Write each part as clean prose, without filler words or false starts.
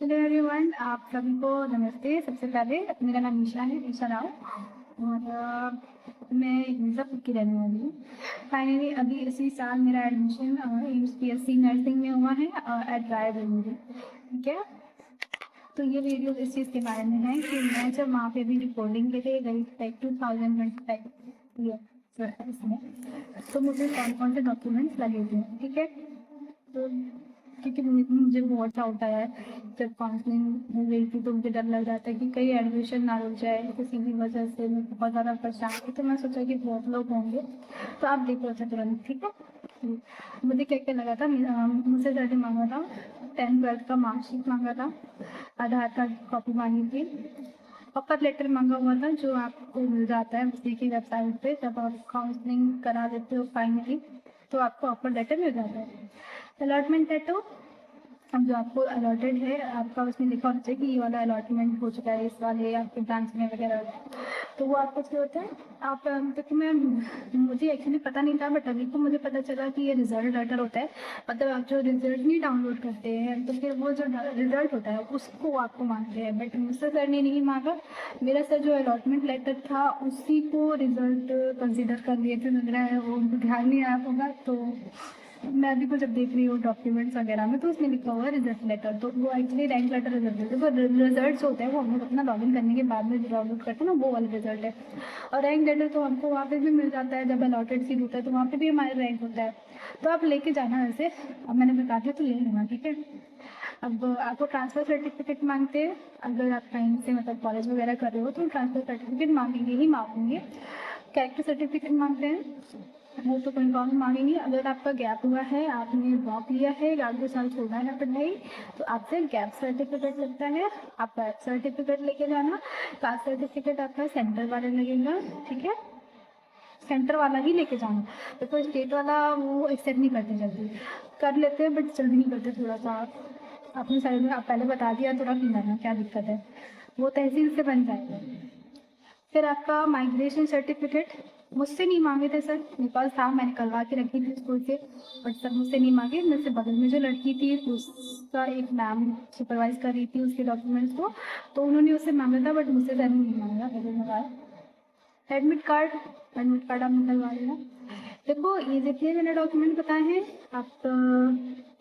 Hello everyone, आप सभी को नमस्ते। सबसे पहले मेरा नाम ईशा है, ईशा राव। और मैं मिर्ज़ापुर की रहने वाली हूँ। फाइनली अभी इसी साल मेरा एडमिशन एम्स PSC नर्सिंग में हुआ है एट रायबरेली। ठीक है, तो ये वीडियो इस चीज़ के बारे में है कि मैं जब वहाँ पे भी रिकॉर्डिंग के लिए गई लाइक 2025 इसमें, तो मुझे कौन कौन से डॉक्यूमेंट्स लगे थे। ठीक है, तो क्योंकि मुझे बहुत डाउट आया है जब काउंसलिंग हो गई थी, तो मुझे डर लग रहा था कि कहीं एडमिशन ना रुक जाए किसी भी वजह से। मैं बहुत ज़्यादा परेशान थी, तो मैं सोचा कि बहुत लोग होंगे, तो आप देख लो तुरंत। ठीक है, मुझे क्या क्या लगा था। मुझसे सर्टिफिकेट मांगा था, 10th-12th का मार्कशीट मांगा था, आधार कार्ड की कॉपी मांगी थी, ऑफर लेटर मांगा हुआ था जो आपको मिल जाता है उसी की वेबसाइट पे। जब आप काउंसलिंग करा देते हो फाइनली, तो आपको ऑफर लेटर मिल जाता है। अलॉटमेंट लेटर, अब जो आपको अलॉटेड है आपका उसमें लिखा होना चाहिए कि ये वाला अलॉटमेंट हो चुका है इस वाले आपके ब्रांच में वगैरह। तो वो आपको क्या होता है, आप देखो मैं मुझे एक्चुअली पता नहीं था, बट अभी को मुझे पता चला कि ये रिजल्ट लेटर होता है। मतलब आप जो रिजल्ट नहीं डाउनलोड करते हैं, तो फिर वो जो रिजल्ट होता है उसको आपको मांगते हैं। बट मुझसे सर ने नहीं मांगा, मेरा सर जो अलॉटमेंट लेटर था उसी को रिजल्ट कंसिडर कर लिए थे। लग रहा है वो उनको ध्यान नहीं आया होगा। तो मैं अभी को जब देख रही हूँ डॉक्यूमेंट्स वगैरह में, तो उसमें लिखा हुआ है रिजल्ट लेटर। तो वो एक्चुअली रैंक लेटर रिजल्ट है। तो रिजल्ट जो होते हैं वो हम लोग अपना लॉगिन करने के बाद में डाउनलोड करते हैं ना, वो वाला रिजल्ट है। और रैंक लेटर तो हमको वहाँ पे भी मिल जाता है, जब अलॉटेड सीट होता है तो वहाँ पे भी हमारा रैंक होता है। तो आप लेके जाना वैसे, अब मैंने बता दिया तो ले लेना। ठीक है, अब आपको ट्रांसफ़र सर्टिफिकेट मांगते हैं। अगर आप कहीं से मतलब कॉलेज वगैरह कर रहे हो तो ट्रांसफ़र सर्टिफिकेट मांगेंगे ही मांगेंगे। कैरेक्टर सर्टिफिकेट मांगते हैं, वो तो कंफर्म मांगेंगे। अगर आपका गैप हुआ है, आपने ड्रॉप लिया है या 2 साल छोड़ा है पढ़ाई, तो आपसे गैप सर्टिफिकेट लगता है। आप गैप सर्टिफिकेट लेके जाना। कास्ट सर्टिफिकेट आपका सेंटर वाला लगेगा। ठीक है, सेंटर वाला ही लेके जाना, बिकॉज स्टेट वाला वो एक्सेप्ट नहीं करते जल्दी। कर लेते हैं बट जल्दी नहीं करते थोड़ा सा। अपनी साइड में आप पहले बता दिया तो रख लेना क्या दिक्कत है, वो तहसील से बन जाएगा। फिर आपका माइग्रेशन सर्टिफिकेट मुझसे नहीं मांगे थे सर, मेरे पास था, मैंने करवा के रखी थी स्कूल से। बट सर मुझसे नहीं मांगे। मुझसे बगल में जो लड़की थी उसका एक मैम सुपरवाइज कर रही थी उसके डॉक्यूमेंट्स को, तो उन्होंने उससे मांगा था, बट मुझसे सर ने नहीं मांगा। एडमिट कार्ड, एडमिट कार्ड आप निकलवा लेना। देखो ये जितने मैंने डॉक्यूमेंट बताए हैं, आप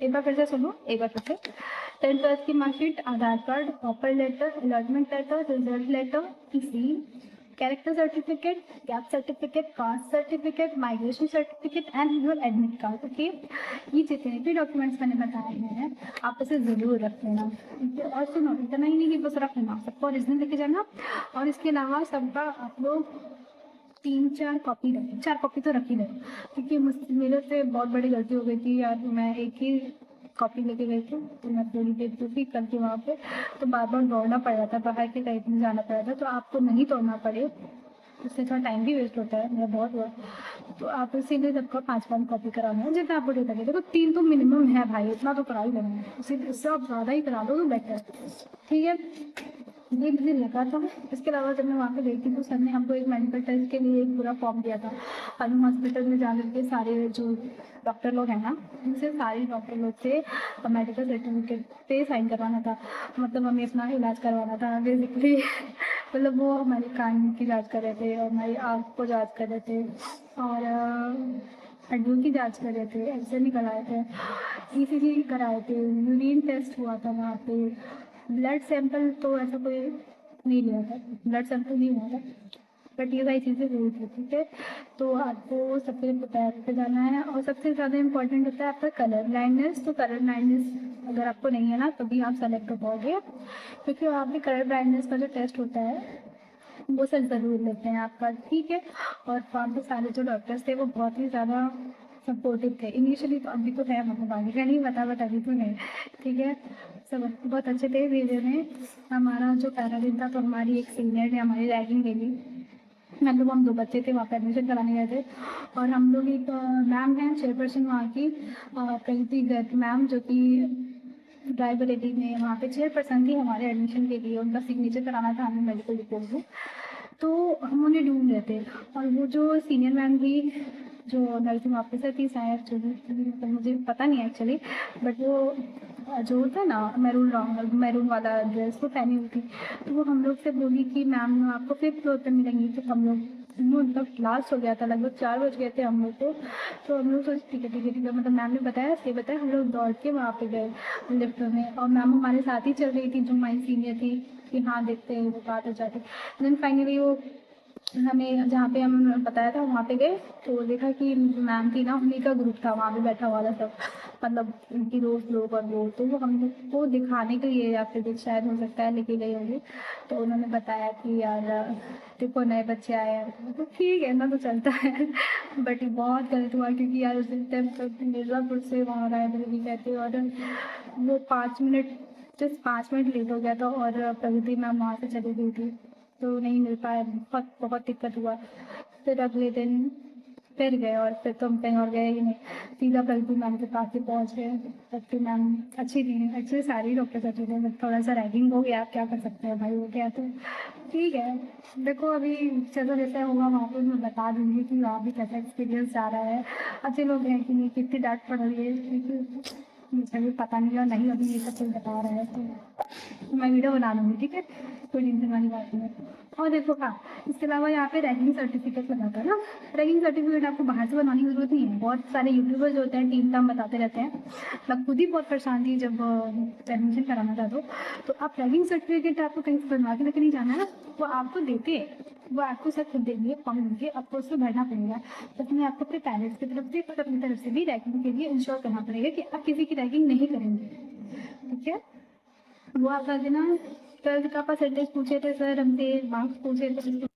एक बार फिर से सुनो, एक बार फिर से। 10th-12th की marksheet, Aadhaar card, offer letter, allotment letter, result letter, EC, character certificate, gap certificate, caste certificate, migration certificate and your admit card. Okay, ये जितने भी डॉक्यूमेंट्स मैंने बताए हैं आप इसे ज़रूर रख लेना। ठीक है, और सुनो इतना ही नहीं कि बस रख लेना, सबको ओरिजिनल लेके जाना। और इसके अलावा सबका आप लोग 3-4 कॉपी रखें, 4 कॉपी तो रख ही लेना, क्योंकि मेरे से बहुत बड़ी गलती हो गई थी यार। मैं एक ही कॉपी लेके गई थी, तो मैं पूरी डेट थी करके वहाँ पे, तो बार बार दौड़ना पड़ रहा था, बाहर के कहीं भी जाना पड़ रहा था। तो आपको नहीं तोड़ना पड़े, उससे थोड़ा टाइम भी वेस्ट होता है, मेरा बहुत हुआ। तो आप इसीलिए सबका 5-5 कॉपी कराना है, जितना आपको डेटा लगे। देखो 3 तो मिनिमम है भाई, इतना तो करा ही लेना है, उससे आप ज़्यादा ही करा दो तो बेटर। ठीक है, ये मुझे लगा था। इसके अलावा जब मैं वहाँ पे गई थी तो सर ने हमको एक मेडिकल टेस्ट के लिए एक पूरा फॉर्म दिया था। हनुम हॉस्पिटल में जा करके सारे जो डॉक्टर लोग हैं ना, उनसे सारे डॉक्टर लोग से मेडिकल सर्टिफिकेट पे साइन करवाना था। मतलब हमें अपना इलाज करवाना था बेसिकली। मतलब वो हमारे कान की जांच कर रहे थे और हमारी आँख को जांच कर रहे थे, और हड्डियों की जांच कर रहे थे, एक्सरे निकलाए थे, ईसीजी कराए थे, यूरिन टेस्ट हुआ था वहाँ पे। ब्लड सैंपल तो ऐसा कोई नहीं लिया था, ब्लड सैंपल नहीं हुआ था, बट ये सारी चीज़ें हुई थी। ठीक है, तो आपको सबसे प्रिपेयर होकर जाना है। और सबसे ज़्यादा इम्पोर्टेंट होता है आपका कलर ब्लाइंडनेस। तो कलर ब्लाइंडनेस अगर आपको नहीं है ना, तभी आप सेलेक्ट हो पाओगे, क्योंकि वहाँ पे कलर ब्लाइंडनेस का जो टेस्ट होता है वो सर ज़रूर लेते हैं आपका। ठीक है, और वहाँ पे सारे जो डॉक्टर्स थे वो बहुत ही ज़्यादा सपोर्टिव थे इनिशियली, तो अभी तो है, मतलब आगे का नहीं पता, बट अभी तो नहीं। ठीक है, सब बहुत अच्छे थे धीरे में। हमारा जो पहला दिन था तो हमारी एक सीनियर ने हमारी रैगिंग ले ली। मतलब हम 2 बच्चे थे वहाँ पे एडमिशन कराने गए थे, और हम लोग एक मैम हैं चेयरपर्सन वहाँ की, प्रगति गर्ग मैम, जो कि रायबरेली में वहाँ पे चेयरपर्सन थी हमारे एडमिशन के लिए। उनका सिग्नेचर कराना था हमें मेडिकल रिपोर्ट में, तो हम उन्हें ढूंढ रहे थे। और वो जो सीनियर मैम थी जो नर्सिंग ऑफिसर थी शायद, जो भी मतलब मुझे पता नहीं एक्चुअली, बट वो जो होता है ना मैरून वाला ड्रेस वो पहनी हुई थी। तो वो हम लोग से बोली कि मैम आपको 5th फ्लोर पे मिलेंगी। तो हम लोग मतलब लास्ट हो गया था, लगभग 4 बज गए थे हम लोग को। तो हम लोग सोचे ठीक है ठीक है ठीक है, मतलब मैम ने बताया सही बताया, हम लोग दौड़ के वहाँ पे गए लिफ्ट में, और मैम हमारे साथ ही चल रही थी जो हमारी सीनियर थी कि हाँ देखते हैं वो बात हो जाती। देन फाइनली वो हमें जहाँ पे हम बताया था वहाँ पे गए, तो देखा कि मैम थी ना, उन्हीं का ग्रुप था वहाँ पे बैठा हुआ था सब, मतलब उनकी दोस्त लोग और वो। तो वो हम लोग को दिखाने के लिए या फिर शायद हो सकता है लेके गई होगी। तो उन्होंने बताया कि यार देखो नए बच्चे आए हैं। तो ठीक है ना, तो चलता है बट बहुत गलत हुआ क्योंकि यार उस टाइम तक मिर्ज़ापुर से वहाँ रायबरेली गए थे, और वो 5 मिनट जस्ट 5 मिनट लेट हो गया था, और प्रगति मैम वहाँ से चली गई थी, तो नहीं मिल पाया। बहुत बहुत दिक्कत हुआ। फिर अगले दिन फिर गए, और फिर तो हम कहीं और गए ही नहीं, सीधा प्रगति मैम के पास ही पहुँच गए। प्रगति मैम अच्छी थी, एक्चुअली सारी डॉक्टर्स अच्छे थे, बट थोड़ा सा रैगिंग हो गया, आप क्या कर सकते हैं भाई, हो गया तो ठीक है। देखो अभी जैसा जैसा होगा वहाँ पे मैं बता दूँगी कि वहाँ भी कैसा एक्सपीरियंस जा रहा है, अच्छे लोग हैं कि नहीं, कितनी डाँट पड़ रही है क्योंकि मुझे भी पता नहीं, और नहीं अभी ये सब कुछ बता रहा है, तो मैं वीडियो बना लूँगी, ठीक है, कोई टेंशन वाली बात नहीं है। और देखो हाँ, इसके अलावा यहाँ पे रैगिंग सर्टिफिकेट लगाता है ना, रैगिंग सर्टिफिकेट आपको बाहर से बनवाने की जरूरत नहीं है। बहुत सारे यूट्यूबर्स जो होते हैं टीम काम बताते रहते हैं। मैं खुद ही बहुत परेशान थी जब एडमिशन कराना था, तो आप रैगिंग सर्टिफिकेट आपको कहीं से बनवा के लेके नहीं जाना है ना, वो आपको देते हैं, वो आपको सब खुद देंगे, फॉर्म देंगे, आपको उसमें भरना पड़ेगा। तो उसमें आपको अपने पेरेंट्स की तरफ से और अपनी तरफ से भी रैगिंग के लिए इंश्योर करना पड़ेगा कि आप किसी की रैगिंग नहीं करेंगे, ठीक है। वो आप कर देना। 12th का परसेंटेज पूछे थे सर हमसे, मार्क्स पूछे थे।